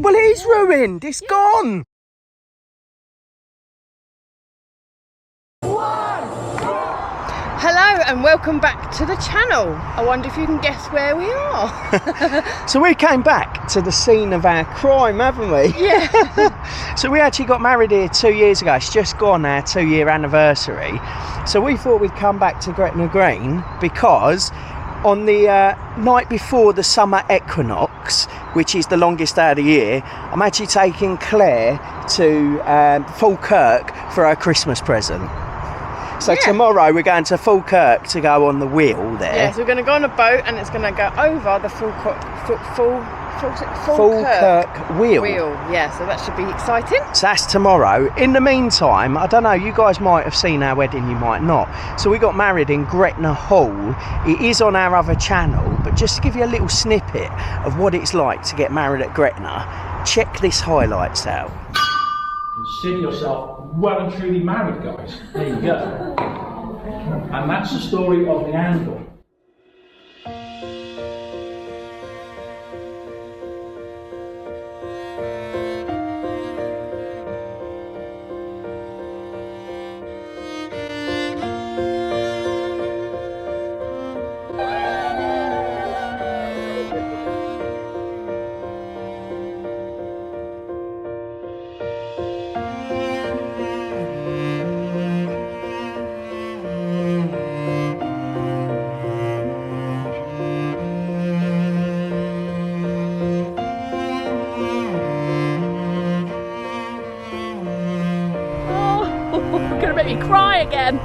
Well, it is ruined. It's gone. Hello and welcome back to the channel. I wonder if you can guess where we are. So we came back to the scene of our crime, haven't we? Yeah. So we actually got married here 2 years ago. It's just gone our 2-year anniversary. So we thought we'd come back to Gretna Green because on the night before the summer equinox, which is the longest day of the year, I'm actually taking Claire to Falkirk for her Christmas present. So tomorrow we're going to Falkirk to go on the wheel there. Yeah, so we're going to go on a boat and it's going to go over the Falkirk Wheel. Yeah, so that should be exciting. So that's tomorrow. In the meantime, I don't know, you guys might have seen our wedding, you might not. So we got married in Gretna Hall. It is on our other channel, but just to give you a little snippet of what it's like to get married at Gretna, check this highlights out. Consider yourself well and truly married, guys. There you go. And that's the story of the anvil. Gonna make me cry again.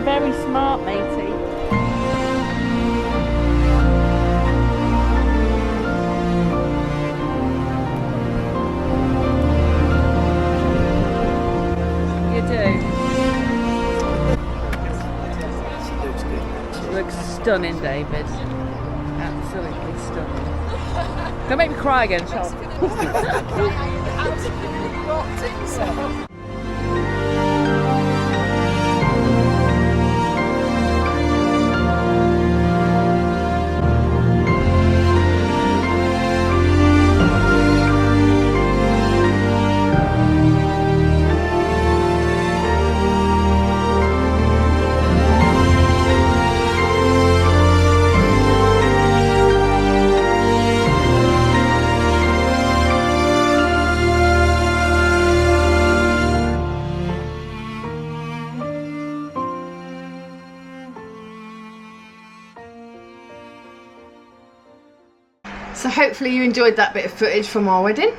Very smart, matey. You do. Looks stunning, David. Absolutely stunning. Don't make me cry again, Charles. So hopefully you enjoyed that bit of footage from our wedding.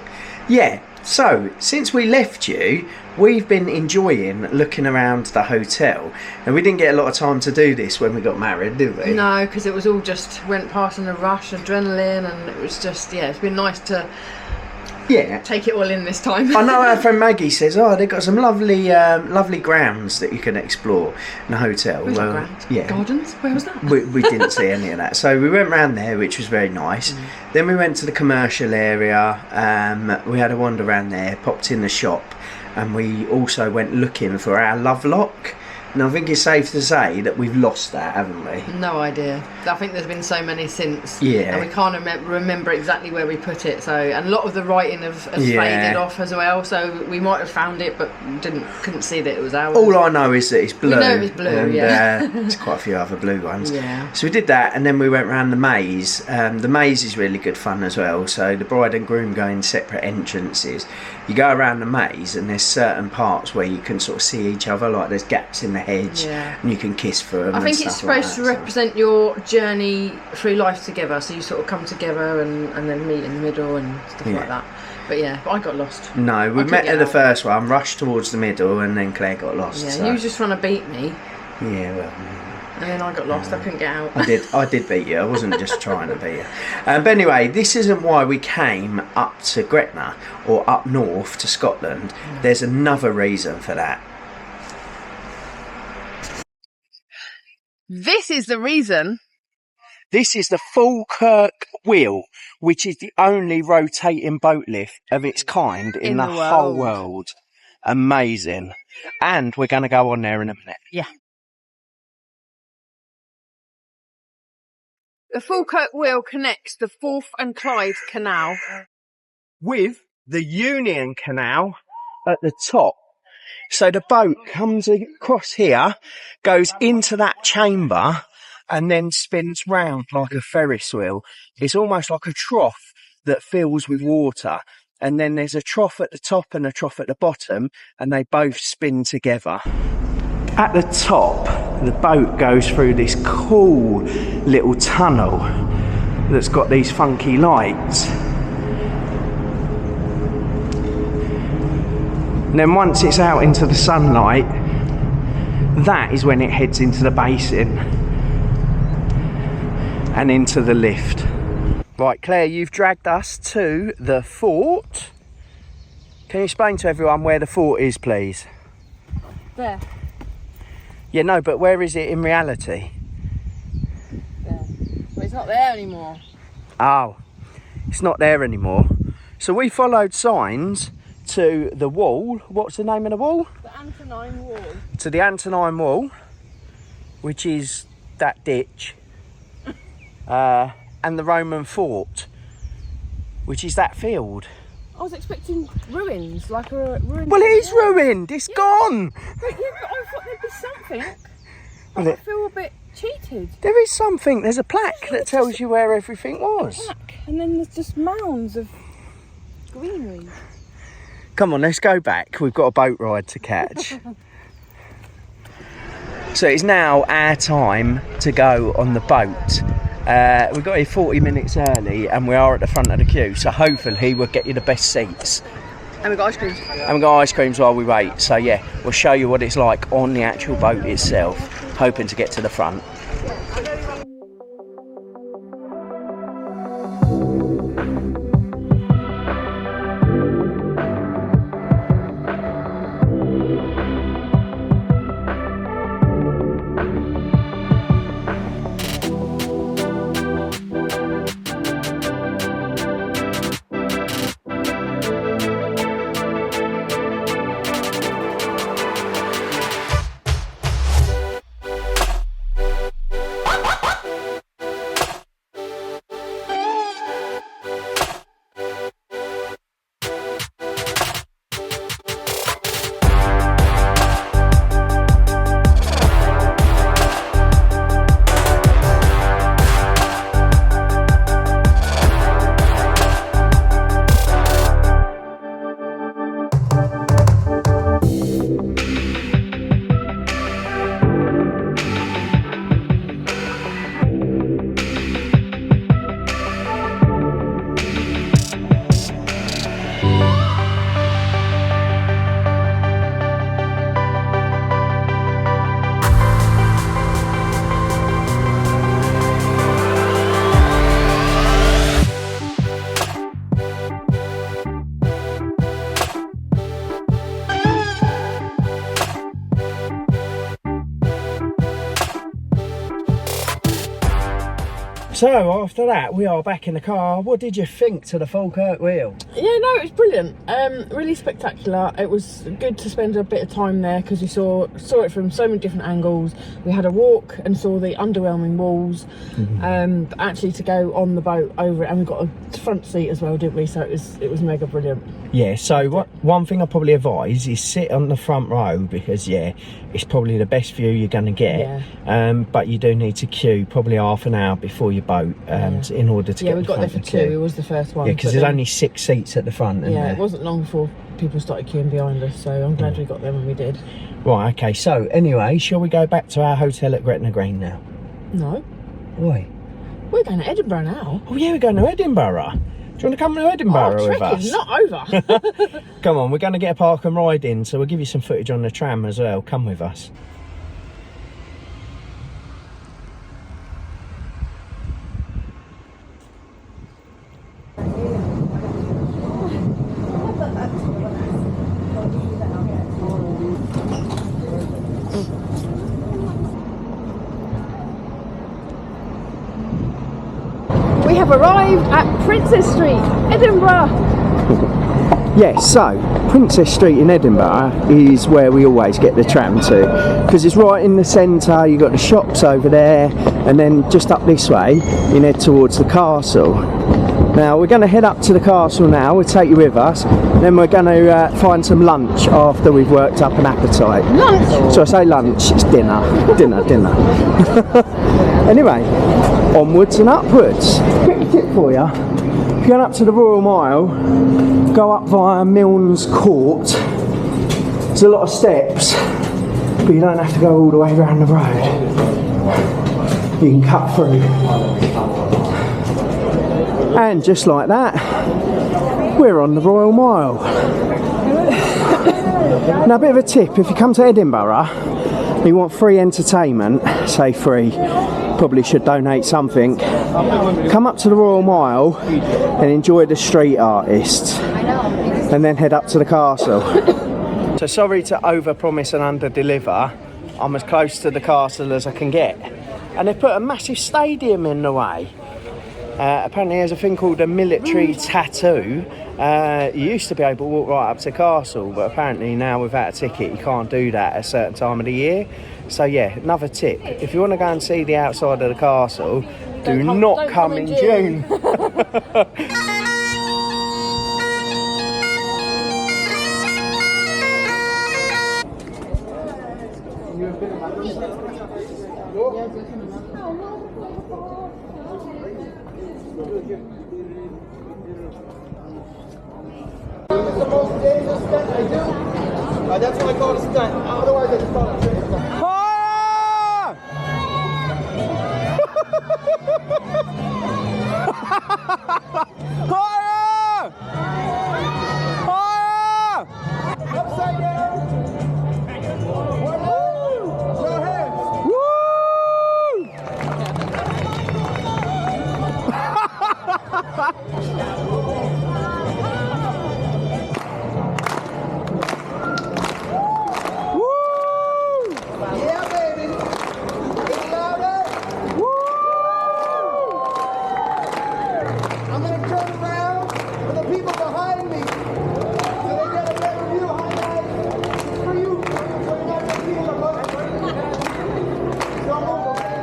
Yeah, so since we left you, we've been enjoying looking around the hotel. And we didn't get a lot of time to do this when we got married, did we? No, because it was all just went past in a rush, adrenaline, and it was just, yeah, it's been nice to take it all in this time. I know our friend Maggie says, they've got some lovely lovely grounds that you can explore in the hotel. Well, grounds? Yeah. Gardens? Where was that? We didn't see any of that. So we went round there, which was very nice. Then we went to the commercial area. We had a wander around there, popped in the shop, and we also went looking for our love lock. And I think it's safe to say that we've lost that, haven't we? No idea. I think there's been so many since. Yeah. And we can't remember exactly where we put it. So, and a lot of the writing has faded off as well. So we might have found it, but couldn't see that it was ours. All I know is that it's blue. We know it was blue, and, yeah. There's quite a few other blue ones. Yeah. So we did that, and then we went round the maze. The maze is really good fun as well. So the bride and groom go in separate entrances. You go around the maze, and there's certain parts where you can sort of see each other, like there's gaps in the hedge, and you can kiss through them. I think it's supposed to represent your journey through life together, so you sort of come together and then meet in the middle and stuff like that. But I got lost. No, we met at the first one, rushed towards the middle, and then Claire got lost. Yeah, so. you were just trying to beat me. Yeah, well. And then I got lost. I couldn't get out. I did beat you. I wasn't just trying to beat you. But anyway, this isn't why we came up to Gretna or up north to Scotland. There's another reason for that. This is the reason. This is the Falkirk Wheel, which is the only rotating boat lift of its kind in the whole world. Amazing. And we're going to go on there in a minute. Yeah. The Falkirk Wheel connects the Forth and Clyde Canal with the Union Canal at the top. So the boat comes across here, goes into that chamber, and then spins round like a Ferris wheel. It's almost like a trough that fills with water. And then there's a trough at the top and a trough at the bottom, and they both spin together. At the top, the boat goes through this cool little tunnel that's got these funky lights. And then once it's out into the sunlight, that is when it heads into the basin and into the lift. Right, Claire, you've dragged us to the fort. Can you explain to everyone where the fort is, please? there. Yeah, no, but where is it in reality? There. But it's not there anymore. Oh, it's not there anymore. So we followed signs to the wall. What's the name of the wall? The Antonine Wall. To the Antonine Wall, which is that ditch, and the Roman fort, which is that field. I was expecting ruins, like a ruin. Well, it is ruined. It's gone. But yeah, but I thought there'd be something. Well, I feel a bit cheated. There is something. There's a plaque that tells you where everything was. Plaque, and then there's just mounds of greenery. Come on, let's go back. We've got a boat ride to catch. So it's now our time to go on the boat. We got here 40 minutes early and we are at the front of the queue, so hopefully we'll get you the best seats. And we've got ice creams. And we've got ice creams while we wait. So yeah, we'll show you what it's like on the actual boat itself, hoping to get to the front. So after that, we are back in the car. What did you think to the Falkirk Wheel? Yeah, no, it was brilliant. Really spectacular. It was good to spend a bit of time there because we saw it from so many different angles. We had a walk and saw the underwhelming walls. But actually to go on the boat over it, and we got a front seat as well, didn't we? So it was mega brilliant. Yeah, so one thing I probably advise is sit on the front row because, yeah, it's probably the best view you're going to get. Yeah. But you do need to queue probably half an hour before your boat in order to get we got there for two. It was the first one. Yeah, because there's only 6 seats at the front. Yeah, it wasn't long before people started queuing behind us, so I'm glad we got there when we did. Right, okay, so anyway, shall we go back to our hotel at Gretna Green now? No. Why? We're going to Edinburgh now. Oh yeah, we're going to Edinburgh. Do you want to come to Edinburgh with us? Trekking's not over. Come on, we're going to get a park and ride in, so we'll give you some footage on the tram as well. Come with us. have arrived at Princess Street, Edinburgh. Yes, so Princess Street in Edinburgh is where we always get the tram to, because it's right in the centre. You've got the shops over there, and then just up this way you head towards the castle. Now we're going to head up to the castle now. We'll take you with us, then we're going to find some lunch after we've worked up an appetite. Lunch? So I say lunch, it's dinner. dinner. Anyway, onwards and upwards. Quick tip for you: if you're going up to the Royal Mile, go up via Milnes Court. There's a lot of steps, but you don't have to go all the way around the road. You can cut through. And just like that, we're on the Royal Mile. Now, a bit of a tip: if you come to Edinburgh, you want free entertainment, say free, probably should donate something. Come up to the Royal Mile and enjoy the street artists, and then head up to the castle. So sorry to overpromise and underdeliver. I'm as close to the castle as I can get, and they put a massive stadium in the way. Apparently there's a thing called a military tattoo. You used to be able to walk right up to the castle, but apparently now without a ticket you can't do that at a certain time of the year. So yeah, another tip: if you want to go and see the outside of the castle, do not come in June. It's the most dangerous stunt I do. That's why I call it a stunt. Otherwise, I just call it a straight stunt. Upside down. One more. Your hands. Yeah, baby. Get louder. I'm gonna turn around for the people behind me, so they get a better view. Highlight for you, so you're not gonna feel the look. Don't move, okay?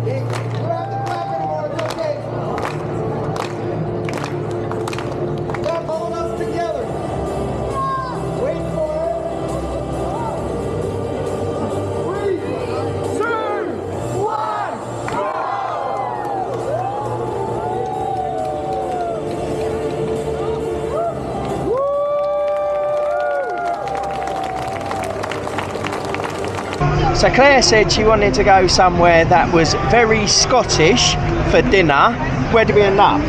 You don't have to clap anymore. It's okay. Stop holding us together. Wait for it. 3, 2, 1, So Claire said she wanted to go somewhere that was very Scottish for dinner. Where did we end up?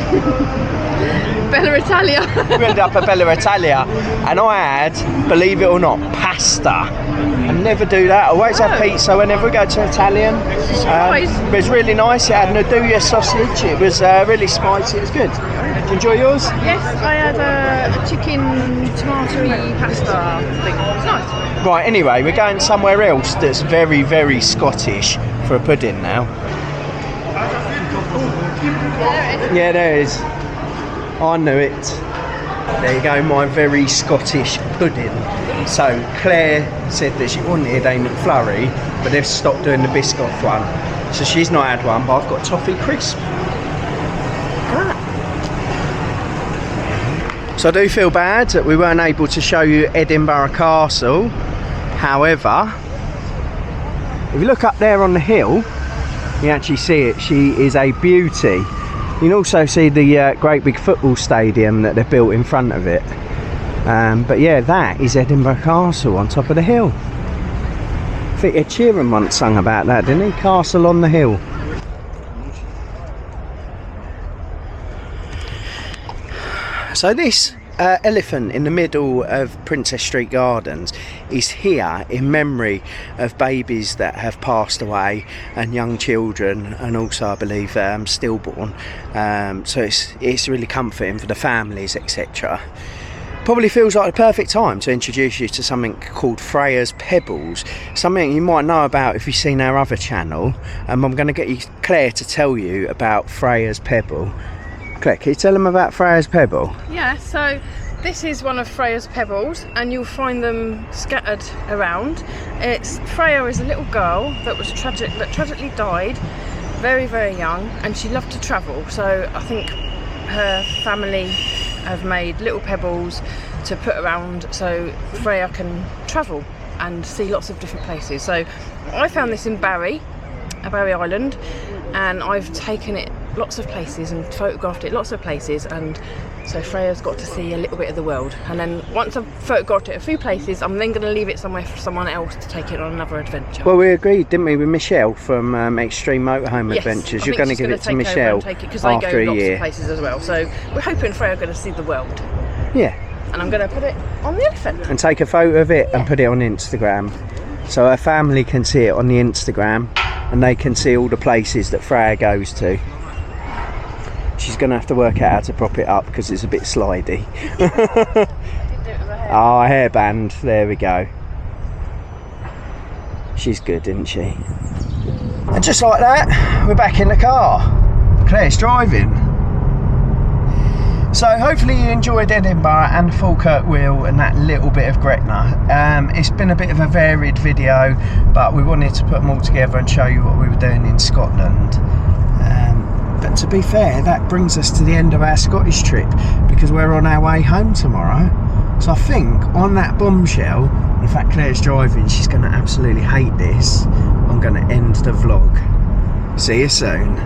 Bella Italia. We ended up at Bella Italia, and I had, believe it or not, pasta. I never do that. I always have pizza whenever we go to Italian. It was really nice. It had Nduja sausage. It was really spicy. It was good. Did you enjoy yours? Yes, I had a chicken tomatoey pasta thing. It was nice. Right, anyway, we're going somewhere else that's very, very Scottish for a pudding now. Yeah, there it is. I knew it. There you go, my very Scottish pudding. So Claire said that she wanted a McFlurry, but they've stopped doing the Biscoff one. So she's not had one, but I've got toffee crisp. So I do feel bad that we weren't able to show you Edinburgh Castle. However, if you look up there on the hill, you actually see it. She is a beauty. You can also see the great big football stadium that they've built in front of it. But yeah, that is Edinburgh Castle on top of the hill. I think Ed Sheeran once sung about that, didn't he? Castle on the hill. So this elephant in the middle of Princess Street Gardens is here in memory of babies that have passed away and young children, and also I believe stillborn. So it's really comforting for the families, etc. probably feels like the perfect time to introduce you to something called Freya's Pebbles, something you might know about if you've seen our other channel. I'm going to get you Claire to tell you about Freya's Pebble. Claire, can you tell them about Freya's Pebble? Yeah, so this is one of Freya's pebbles, and you'll find them scattered around. Freya is a little girl that was tragically died very, very young, and she loved to travel. So I think her family have made little pebbles to put around so Freya can travel and see lots of different places. So I found this in Barry Island, and I've taken it lots of places and photographed it lots of places, and so Freya's got to see a little bit of the world. And then once I've photographed it a few places, I'm then going to leave it somewhere for someone else to take it on another adventure. Well, we agreed, didn't we, with Michelle from Extreme Motorhome Adventures? You're going to give it to Michelle because after they go a lots year. of places as well. So we're hoping Freya's going to see the world. Yeah. And I'm going to put it on the elephant. And take a photo of it and put it on Instagram, so her family can see it on the Instagram, and they can see all the places that Freya goes to. She's going to have to work out how to prop it up because it's a bit slidey. Oh, a hairband. There we go. She's good, isn't she? And just like that, we're back in the car. Claire's driving. So hopefully you enjoyed Edinburgh and Falkirk Wheel and that little bit of Gretna. It's been a bit of a varied video, but we wanted to put them all together and show you what we were doing in Scotland. But to be fair, that brings us to the end of our Scottish trip, because we're on our way home tomorrow. So I think on that bombshell, in fact Claire's driving, she's going to absolutely hate this, I'm going to end the vlog. See you soon.